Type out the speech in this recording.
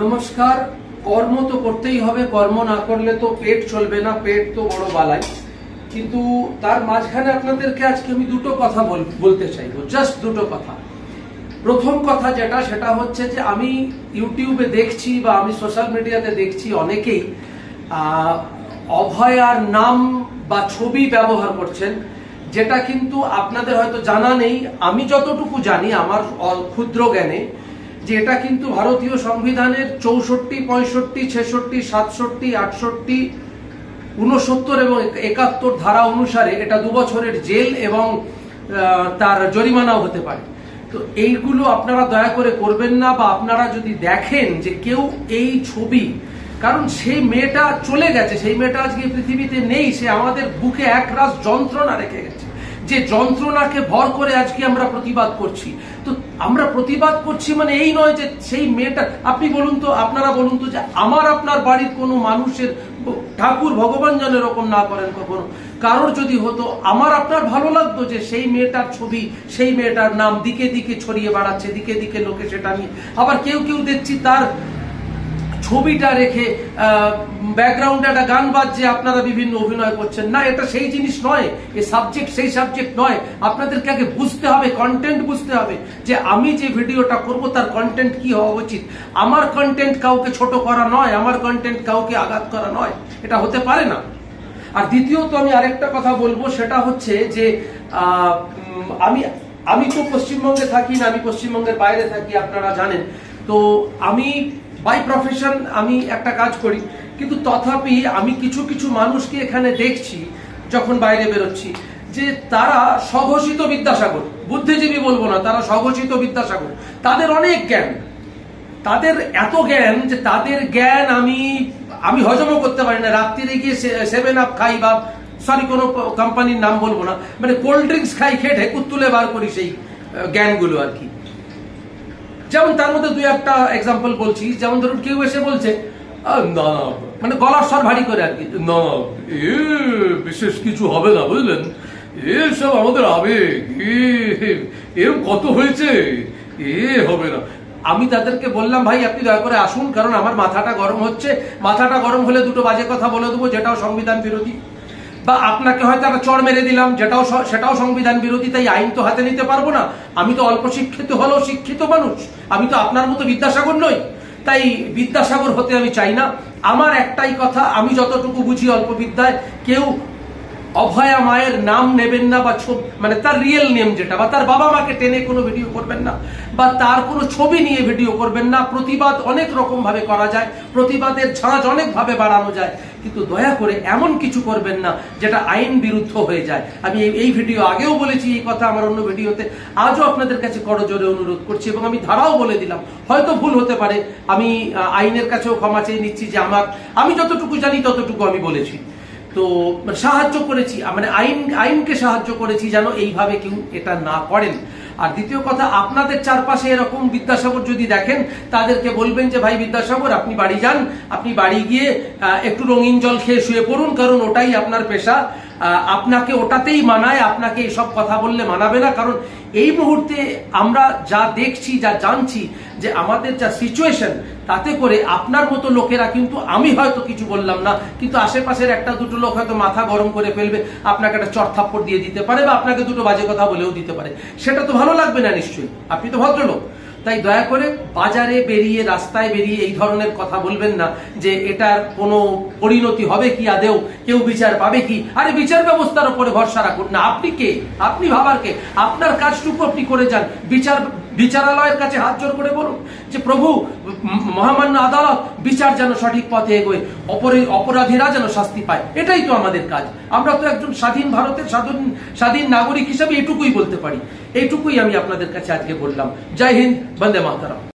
নমস্কার। কর্ম তো করতেই হবে, কর্ম না করলে তো পেট চলবে না, পেট তো বড় বালাই। কিন্তু তার মাঝখানে আপনাদেরকে আজকে আমি দুটো কথা বলতে চাইবো, জাস্ট দুটো কথা। প্রথম কথা সেটা হচ্ছে যে আমি ইউটিউবে দেখছি বা আমি সোশ্যাল মিডিয়াতে দেখছি অনেকেই অভয়ার নাম বা ছবি ব্যবহার করছেন, যেটা কিন্তু আপনাদের হয়তো জানা নেই। আমি যতটুকু জানি আমার ক্ষুদ্র জ্ঞানে, যে এটা কিন্তু ভারতীয় সংবিধানের 64, 65, 66, 67, 68, 69 এবং 71 ধারা অনুসারে এটা 2 বছরের জেল এবং তার জরিমানাও হতে পারে। তো এইগুলো আপনারা দয়া করে করবেন না। বা আপনারা যদি দেখেন যে কেউ এই ছবি, কারণ সেই মেয়েটা চলে গেছে, সেই মেয়েটা আজকে পৃথিবীতে নেই, সে আমাদের বুকে একরাশ যন্ত্রণা রেখে গেছে, যে যন্ত্রণাকে ভর করে আজকে আমরা প্রতিবাদ করছি। তো আমরা প্রতিবাদ করছি মানে এই নয় যে সেই মেয়েটা, আপনি বলুন তো, আপনারা বলুন তো, যে আমার আপনার বাড়ির কোনো মানুষের, ঠাকুর ভগবান যেন এরকম না করেন কখনো, কারোর যদি হতো, আমার আপনার ভালো লাগতো যে সেই মেয়েটার ছবি, সেই মেয়েটার নাম দিকে দিকে ছড়িয়ে বেড়াচ্ছে, দিকে দিকে লোকে সেটা নিয়ে, আবার কেউ কেউ দেখছি তার ছবিটা রেখে ব্যাকগ্রাউন্ডে একটা গান বাজছে, আপনারা বিভিন্ন অভিনয় করছেন। না, এটা সেই জিনিস নয়, এই সাবজেক্ট সেই সাবজেক্ট নয়। আপনাদেরকে আগে বুঝতে হবে, কন্টেন্ট বুঝতে হবে, যে আমি যে ভিডিওটা করব তার কন্টেন্ট কি হওয়া উচিত। আমার কন্টেন্ট কাউকে ছোট করা নয়, আমার কন্টেন্ট কাউকে আঘাত করা নয়, এটা হতে পারে না। আর দ্বিতীয়ত আমি আরেকটা কথা বলবো, সেটা হচ্ছে যে আমি তো পশ্চিমবঙ্গে থাকি না, আমি পশ্চিমবঙ্গের বাইরে থাকি, আপনারা জানেন। তো আমি বাই প্রফেশন আমি একটা কাজ করি, কিন্তু তথাপি আমি কিছু কিছু মানুষকে এখানে দেখছি যখন বাইরে বেরোচ্ছি, যে তারা স্বঘোষিত বিদ্যাসাগর, বুদ্ধিজীবী বলবো না, তারা স্বঘোষিত বিদ্যাসাগর। তাদের অনেক জ্ঞান, তাদের এত জ্ঞান যে তাদের জ্ঞান আমি হজমও করতে পারি না। রাত্রিরে গিয়ে 7 আপ খাই, বা সরি কোনো কোম্পানির নাম বলবো না, মানে কোল্ড ড্রিঙ্কস খাই, খেয়ে ঢেকুর তুলে বার করি সেই জ্ঞানগুলো আর কি। যেমন তার মধ্যে 2-1টা এক্সাম্পল বলছি। যেমন ধরুন কেউ এসে বলছে, না মানে গলার স্বর ভারী করে আর কি, না বিশেষ কিছু হবে না, বুঝলেন, এসব আমাদের আবেগ, এরকম কত হয়েছে, হবে না। আমি তাদেরকে বললাম, ভাই আপনি দয়া করে আসুন, কারণ আমার মাথাটা গরম হচ্ছে। মাথাটা গরম হলে দুটো বাজে কথা বলে দেবো, যেটাও সংবিধান বিরোধী, বা আপনাকে হয়তো একটা চড় মেরে দিলাম, সেটাও সংবিধান বিরোধী। তাই আইন তো হাতে নিতে পারবো না। আমি তো অল্প শিক্ষিত হলেও শিক্ষিত মানুষ, আমি তো আপনার মতো বিদ্যাসাগর নই। তাই বিদ্যাসাগর হতে আমি চাই না। আমার একটাই কথা, আমি যতটুকু বুঝি অল্প বিদ্যায়, কেউ অভয়া মায়ের নাম নেবেন না, বা মানে তার রিয়েল নেম যেটা, বা তার বাবা মাকে টেনে কোনো ভিডিও করবেন না, বা তার কোনো ছবি নিয়ে ভিডিও করবেন না। প্রতিবাদ অনেক রকম ভাবে করা যায়, প্রতিবাদের ঝাঁজ অনেক ভাবে বাড়ানো যায়, কিন্তু দয়া করে এমন কিছু করবেন না যেটা আইন বিরুদ্ধ হয়ে যায়। আমি এই ভিডিও আগেও বলেছি এই কথা, আমার অন্য ভিডিওতে, আজও আপনাদের কাছে করজোরে অনুরোধ করছি, এবং আমি ধারাও বলে দিলাম, হয়তো ভুল হতে পারে, আমি আইনের কাছেও ক্ষমা চেয়ে নিচ্ছি, যে আমি যতটুকু জানি ততটুকু আমি বলেছি। তো সাহায্য করেছি, মানে আইনকে সাহায্য করেছি যেন এইভাবে কেউ এটা না করেন। আর দ্বিতীয় কথা, আপনাদের চারপাশে এরকম বিদ্যাসাগর যদি দেখেন, তাদেরকে বলবেন যে ভাই বিদ্যাসাগর, আপনি বাড়ি যান, আপনি বাড়ি গিয়ে একটু রঙিন জল খেয়ে শুয়ে পড়ুন, কারণ ওটাই আপনার পেশা, আপনাকে ওটাতেই মানায়, আপনাকে এসব কথা বললে মানাবে না। কারণ এই মুহূর্তে আমরা যা দেখছি, যা জানছি, যে আমাদের যা সিচুয়েশন, তাতে করে আপনার মতো লোকেরা, কিন্তু আমি হয়তো কিছু বললাম না, কিন্তু আশেপাশের 1-2 লোক হয়তো মাথা গরম করে ফেলবে, আপনাকে একটা চড়থাপ্পড় দিয়ে দিতে পারে, বা আপনাকে দুটো বাজে কথা বলেও দিতে পারে। সেটা তো ভালো লাগবে না নিশ্চয়ই, আপনি তো ভদ্রলোক। তাই দয়া করে বাজারে বেরিয়ে, রাস্তায় বেরিয়ে এই ধরনের কথা বলবেন না, যে এটার কোনো পরিণতি হবে কি, আদেও কেউ বিচার পাবে কি। আরে বিচার ব্যবস্থার উপরে ভরসা রাখুন না। আপনি কে? আপনি ভাবার কে? আপনার কাজটুকু আপনি করে যান। বিচারালয়ের কাছে হাত জোর করে বলুন যে প্রভু, মহামান্য আদালত, বিচার যেন সঠিক পথে এগোয়, অপরাধীরা যেন শাস্তি পায়। এটাই তো আমাদের কাজ। আমরা তো একজন স্বাধীন ভারতের স্বাধীন নাগরিক হিসেবে এটুকুই বলতে পারি। এইটুকুই আমি আপনাদের কাছে আজকে বললাম। জয় হিন্দ, বন্দে মাতরম।